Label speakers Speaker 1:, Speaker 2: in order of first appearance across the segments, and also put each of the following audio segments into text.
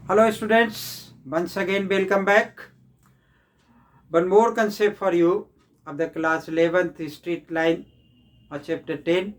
Speaker 1: Hello students, once again welcome back. One more concept for you of the class 11th straight line और chapter 10।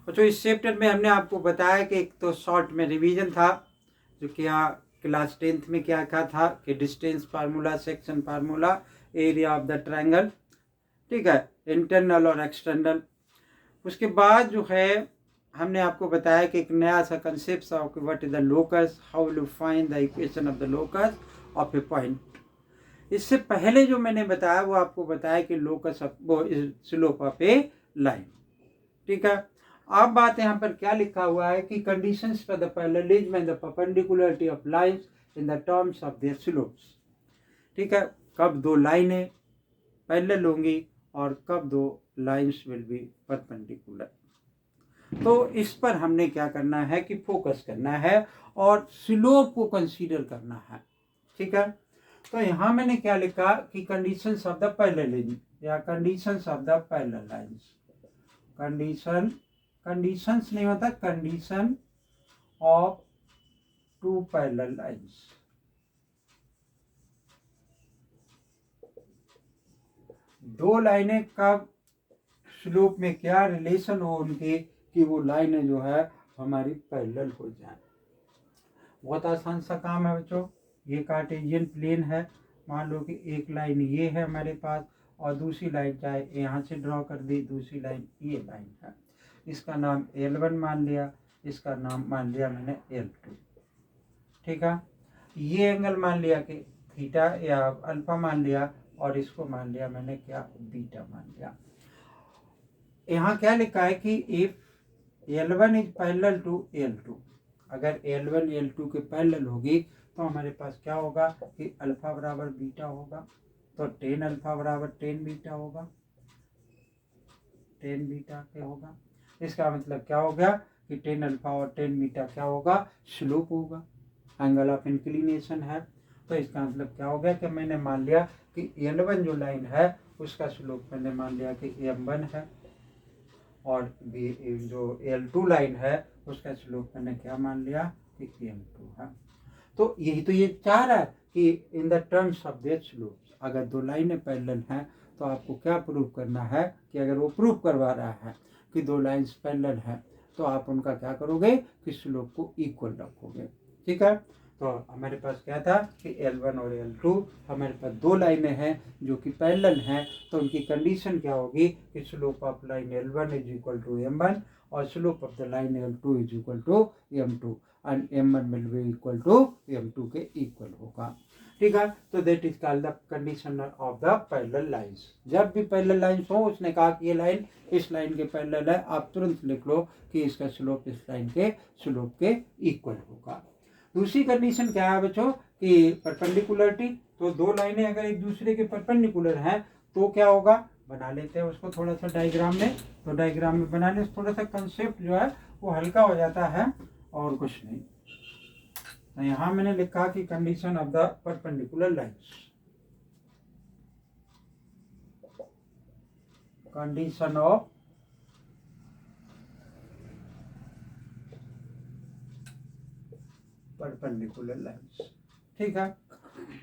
Speaker 1: और जो इस chapter में हमने आपको बताया कि एक तो शॉर्ट में रिवीजन था, जो क्या क्लास 10th में क्या था कि distance formula, section formula, area of the triangle, ठीक है, इंटरनल और एक्सटर्नल। उसके बाद जो है हमने आपको बताया कि एक नया सा कंसेप्ट था कि what is the locus, how will you find the equation of the locus of A point. इससे पहले जो मैंने बताया वो आपको बताया कि लोकस वो स्लोप ऑफ ए लाइन, ठीक है। अब बात यहाँ पर क्या लिखा हुआ है कि conditions for the parallelism and the perpendicularity of lines in the terms of their slopes, ठीक है। कब दो लाइनें पैरेलल होंगी और कब दो लाइंस विल बी परपेंडिकुलर। तो इस पर हमने क्या करना है कि फोकस करना है और स्लोप को कंसीडर करना है, ठीक है। तो यहाँ मैंने क्या लिखा कि कंडीशंस ऑफ द पैरेललिज्म या conditions of the parallel lines. Conditions नहीं होता, condition of two parallel lines. दो लाइनें का स्लोप में क्या रिलेशन हो उनके कि वो लाइनें जो है हमारी पैरेलल हो जाए। बहुत आसान सा काम है बच्चों। ये कार्टेशियन प्लेन है, मान लो कि एक लाइन ये है हमारे पास और दूसरी लाइन चाहे यहाँ से ड्रॉ कर दी, दूसरी लाइन ये लाइन है, इसका नाम L1 मान लिया, इसका नाम मान लिया मैंने L2, ठीक है। ये एंगल मान लिया कि थीटा या अल्फा मान लिया और इसको मान लिया मैंने क्या, बीटा मान लिया। यहाँ क्या लिखा है कि if L1 is parallel to L2, अगर L1 L2 के पैरेलल होगी तो हमारे पास क्या होगा कि अल्फा बराबर बीटा होगा, तो 10 अल्फा बराबर 10 बीटा होगा, 10 बीटा क्या होगा। इसका मतलब क्या हो गया कि 10 अल्फा और 10 बीटा क्या होगा, स्लोप होगा, एंगल ऑफ इंक्लिनेशन है। तो इसका मतलब क्या हो गया कि मैंने मान लिया कि L1 जो लाइन है उसका स्लोप मैंने मान लिया कि M1 है और जो L2 लाइन है उसका स्लोप मैंने क्या मान लिया कि M2 है। तो यही तो ये चाह रहा है कि in the terms of their slopes, अगर दो लाइनें पैरेलल हैं तो आपको क्या प्रूव करना है कि अगर वो प्रूव करवा रहा है कि दो लाइंस पैरेलल हैं तो आप उनका क्या करोगे कि स्लोप को इक्वल रखोगे, ठीक है। तो हमारे पास क्या था कि L1 और L2 हमारे पास दो लाइनें हैं जो कि पैरेलल हैं, तो उनकी कंडीशन क्या होगी कि slope of line L1 is equal to M1 और slope of the line L2 is equal to M2 and M1 will be equal to M2 के इक्वल होगा, ठीक है। तो that is called the condition of the parallel lines. जब भी parallel lines हो, उसने कहा कि ये लाइन इस लाइन के पैरेलल है, आप तुरंत लिख लो कि इसका स्लोप इस लाइन के स्लोप के इक्वल होगा। दूसरी कंडीशन क्या है बच्चों कि परपेंडिकुलरिटी, तो दो लाइनें अगर एक दूसरे के परपेंडिकुलर हैं तो क्या होगा, बना लेते हैं उसको थोड़ा सा डायग्राम में। तो डायग्राम में बनाने से थोड़ा सा कंसेप्ट जो है वो हल्का हो जाता है और कुछ नहीं। तो यहाँ मैंने लिखा कि condition of the perpendicular lines, condition of perpendicular lines, ठीक है।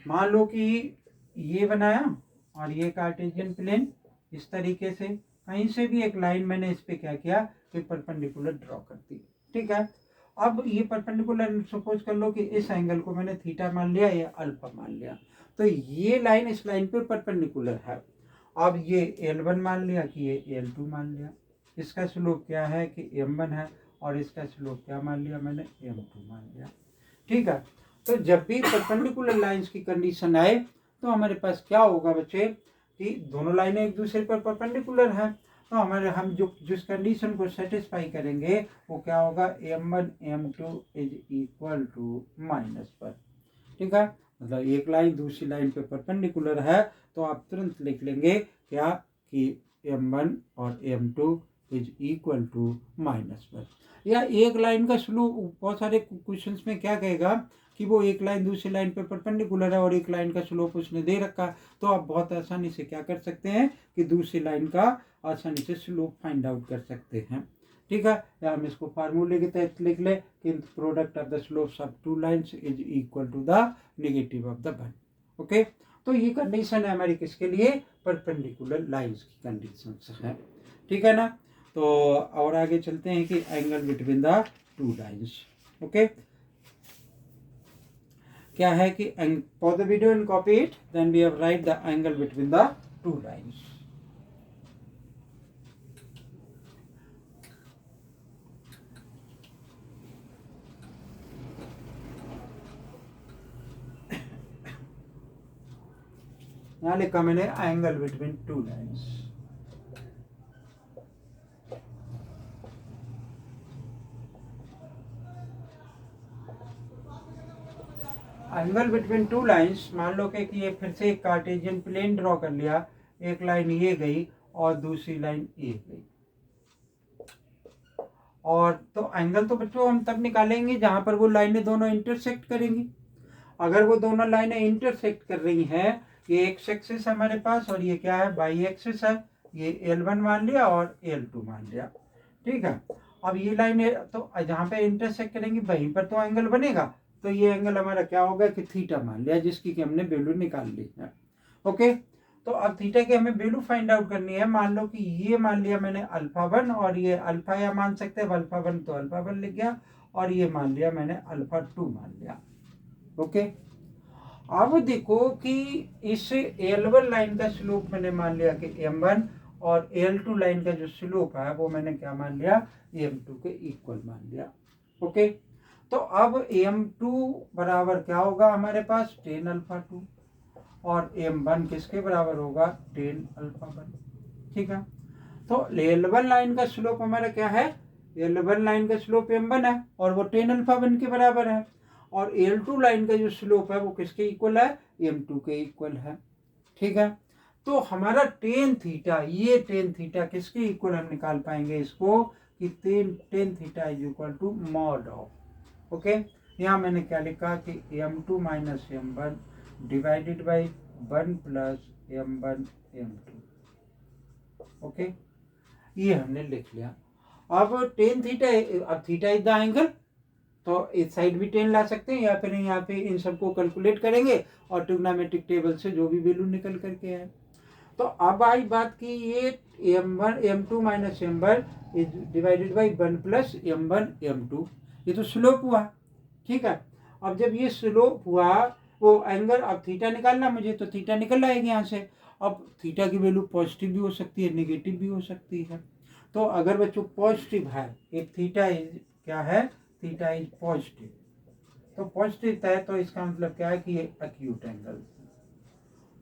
Speaker 1: मान लो कि ये बनाया और ये कार्टेशियन प्लेन, इस तरीके से कहीं से भी एक लाइन मैंने इस पे क्या किया कि परपेंडिकुलर ड्रॉ कर दी, ठीक है। अब ये परपेंडिकुलर सपोज कर लो कि इस एंगल को मैंने थीटा मान लिया या अल्फा मान लिया, तो ये लाइन इस लाइन पे परपेंडिकुलर है। अब ये L1 मान लिया कि ये L2 मान लिया, इसका स्लोप क्या है कि M1 है और इसका स्लोप क्या मान लिया मैंने, M2 मान लिया, ठीक है। तो जब भी परपेंडिकुलर लाइंस की कंडीशन आए तो हमारे पास क्या होगा बच्चे कि दोनों लाइनें एक दूसरे पर परपेंडिकुलर हैं, तो हम जो जिस कंडीशन को सेटिस्फाई करेंगे वो क्या होगा, M1 M2 is equal to minus पर, ठीक है। मतलब एक लाइन दूसरी लाइन पे परपेंडिकुलर है तो आप तुरंत लिख लेंगे क्या कि M1 और M2 is equal to minus पर। या एक लाइन का स्लोप, बहुत सारे क्वेश्चंस में क्या कहेगा कि वो एक लाइन दूसरी लाइन पे परपेंडिकुलर है और एक लाइन का स्लोप उसने दे रखा, तो आप बहुत आसानी से क्या कर सकते हैं कि दूसरी लाइन का आसानी से स्लोप फाइंड आउट कर सकते हैं, ठीक है, या हम इसको फार्मूले के तहत लिख ले कि product of the slopes of two lines is equal to the negative of the one. Okay, तो ये कंडीशन है हमारी किसके लिए, परपेंडिकुलर लाइंस की कंडीशन है, ठीक है ना। तो और आगे चलते हैं कि angle between the two lines. Okay, क्या है कि for the video and copy it, then we have write the angle between the two lines. यहाँ लिखा मैंने angle between two lines. Angle between two lines, मान लो कि ये फिर से एक कार्टेशियन प्लेन ड्रॉ कर लिया, एक लाइन ये गई और दूसरी लाइन ये गई, और तो एंगल तो बच्चों हम तब निकालेंगे जहां पर वो लाइनें दोनों इंटरसेक्ट करेंगी। अगर वो दोनों लाइनें इंटरसेक्ट कर रही हैं, ये एक्स एक्सिस है हमारे पास और ये क्या है, वाई एक्सिस है, ये L1 मान लिया और L2 मान लिया, ठीक है। अब ये लाइनें तो जहाँ पे इंटरसेक्ट करेंगी वहीं पर तो एंगल बनेगा, तो ये एंगल हमारा क्या होगा कि थीटा मान लिया, जिसकी कि हमने वैल्यू निकाल ली है। ओके, तो अब थीटा की हमें वैल्यू फाइंड आउट करनी है। मान लो कि ये मान लिया मैंने अल्फा 1 और ये अल्फा, या मान सकते हैं अल्फा 1 तो अल्फा 1 लिख गया, और ये मान लिया मैंने अल्फा 2 मान लिया। ओके, अब देखो कि इस L1 लाइन का स्लोप मैंने मान लिया कि M1, और L2 लाइन का जो स्लोप है वो मैंने क्या मान लिया, M2 के इक्वल मान लिया। ओके, तो अब M2 बराबर क्या होगा हमारे पास, tan अल्फा 2, और M1 किसके बराबर होगा, tan अल्फा 1, ठीक है। तो L1 लाइन का स्लोप हमारा क्या है, L1 लाइन का स्लोप M1 है और वो tan अल्फा 1 के बराबर है, और L2 लाइन का जो स्लोप है वो किसके इक्वल है, M2 के इक्वल है, ठीक है। तो हमारा टेन थीटा, ये टेन थीटा किसके इक्वल हम निकाल पाएंगे इसको कि tan theta is equal to mod of. Okay, यहाँ मैंने क्या लिखा कि M2 minus M1 divided by 1 plus M1 M2। Okay, ये हमने लिख लिया। अब टेन थीटा, अब थीटा इज द एंगल, तो इस साइड भी टेन ला सकते हैं, या फिर यहाँ पे इन सबको कैलकुलेट करेंगे और ट्रिग्नोमेट्रिक टेबल से जो भी वैल्यू निकल करके आए। तो अब आई बात की ये M1 M2 minus M1 is divided by 1 plus M1 M2, ये तो स्लोप हुआ, ठीक है। अब जब ये स्लोप हुआ, वो एंगल, अब थीटा निकालना मुझे, तो थीटा निकल आएगी यहाँ से। अब थीटा की वैल्यू पॉजिटिव भी हो सकती है, नेगेटिव भी हो सकती है। तो अगर बच्चों पॉजिटिव है, एक थीटा इज क्या है, थीटा इज पॉजिटिव, तो पॉजिटिव है तो इसका मतलब क्या है कि ये एक्यूट एंगल,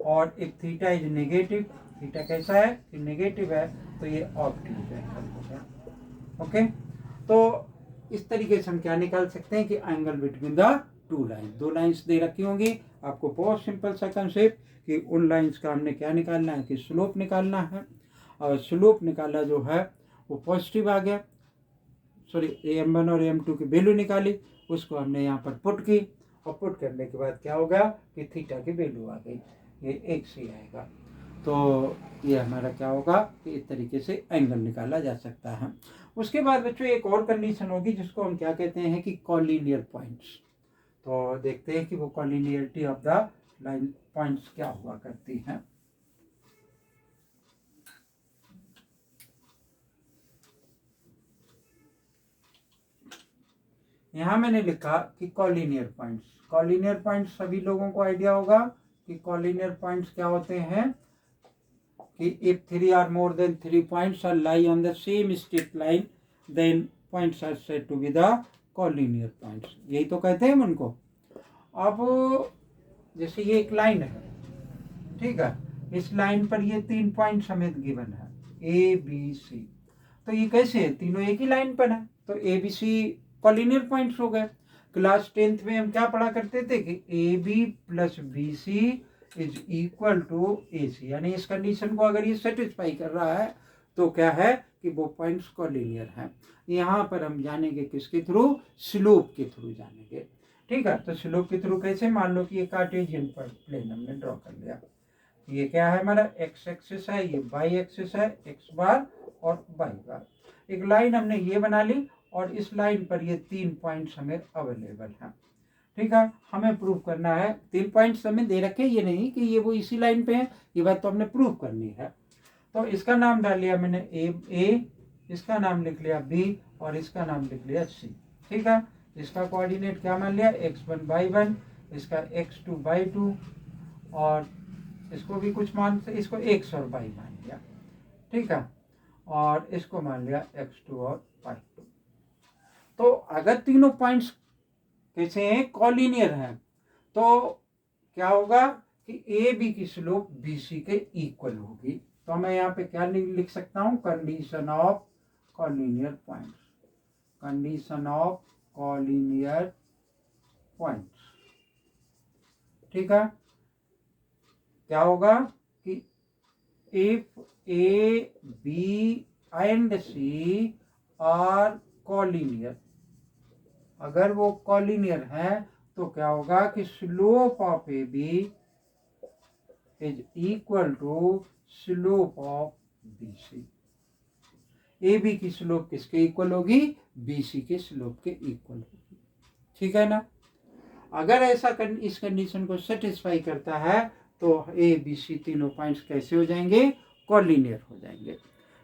Speaker 1: और एक थीटा इज नेगेटिव, थीटा कैसा है कि नेगेटिव है, तो ये ऑब्ट्यूज एंगल हो गया। ओके, तो इस तरीके से हम क्या निकाल सकते हैं कि angle between the to line, दो लाइंस दे रखी होंगी आपको, बहुत सिंपल सा कंसेप्ट कि उन लाइंस का हमने क्या निकालना है कि स्लोप निकालना है, और स्लोप निकाला जो है वो पॉजिटिव आ गया, सॉरी M1 और M2 की वैल्यू निकाली, उसको हमने यहाँ पर पुट की, और पुट करने के बाद क्या होगा कि थीटा की वैल्यू आ गई, ये एक से आएगा। तो ये हमारा क्या होगा कि इस तरीके से एंगल निकाला जा सकता है। उसके बाद बच्चों एक और कंडीशन होगी जिसको हम क्या कहते हैं कि कॉलिनियर पॉइंट्स। तो देखते हैं कि वो collinearity of the line points क्या हुआ करती हैं। यहाँ मैंने लिखा कि कॉलिनियर पॉइंट्स, कॉलिनियर पॉइंट्स सभी लोगों को आइडिया होगा कि कॉलिनियर पॉइंट्स क्या होते हैं कि if 3 or more than 3 points are lie on the same straight line, then points are said to be the collinear points, यही तो कहते हैं उनको। अब जैसे ये एक लाइन है, ठीक है, इस लाइन पर ये 3 पॉइंट समेत गिवन है ABC, तो ये कैसे है, तीनों एक ही लाइन पर है, तो ABC कॉलिनियर पॉइंट्स हो गए। क्लास 10th में हम क्या पढ़ा करते थे कि AB plus BC is equal to AC, यानी इस कंडीशन को अगर ये सेटिस्फाई कर रहा है तो क्या है कि वो पॉइंट्स कॉलिनियर हैं। यहाँ पर हम जानेंगे किसके थ्रू, स्लोप के थ्रू जानेंगे, ठीक है। तो स्लोप के थ्रू कैसे, मान लो कि ये कार्टेशियन प्लेन हमने ड्रॉ कर लिया, ये क्या है हमारा एक्स एक्सिस है, ये वाई एक्सिस है, एक्स बार और वाई बार। एक लाइन हमने ये बना ली और इस लाइन पर ये 3 पॉइंट्स हमें अवेलेबल हैं। ठीक है, हमें प्रूव करना है। 3 पॉइंट्स हमें दे रखे, ये नहीं कि ये वो इसी लाइन पे है, ये बात तो हमने प्रूव करनी है। तो इसका नाम डाल लिया मैंने ए, इसका नाम लिख लिया बी और इसका नाम लिख लिया सी। ठीक है, इसका कोऑर्डिनेट क्या मान लिया, x1/1, इसका x2/2 और इसको भी कुछ मान से इसको x और y मान लिया। ठीक है, और इसको मान लिया x2 और y2। तो अगर तीनों पॉइंट्स कैसे हैं, कॉलिनियर हैं, तो क्या होगा कि ए बी की स्लोप बी सी के इक्वल होगी। तो मैं यहाँ पे क्या लिख सकता हूँ, condition of collinear points, condition of collinear points. ठीक है, क्या होगा कि if A B and C are collinear, अगर वो कॉलिनियर है तो क्या होगा कि slope of A B is equal to slope of B C. A B की स्लोप किसके इक्वल होगी, बी सी के स्लोप के इक्वल होगी। ठीक है ना। अगर ऐसा इस कंडीशन को सेटिस्फाई करता है तो ए बी सी तीनों पॉइंट्स कैसे हो जाएंगे, कॉलिनियर हो जाएंगे।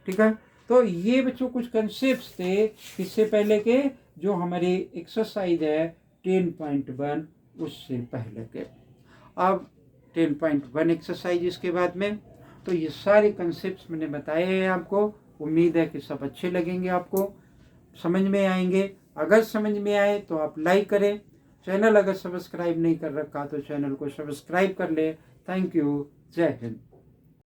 Speaker 1: ठीक है, तो ये बच्चों कुछ कंसेप्ट थे इससे पहले के, जो हमारी एक्सरसाइज है 10.1 उससे पहले के। अब 10.1 एक्सरसाइज इसके बाद में, तो ये सारे कंसेप्ट मैंने बताए हैं आपको। उम्मीद है कि सब अच्छे लगेंगे, आपको समझ में आएंगे। अगर समझ में आए तो आप लाइक करें, चैनल अगर सब्सक्राइब नहीं कर रखा तो चैनल को सब्सक्राइब कर ले। थैंक यू, जय हिंद।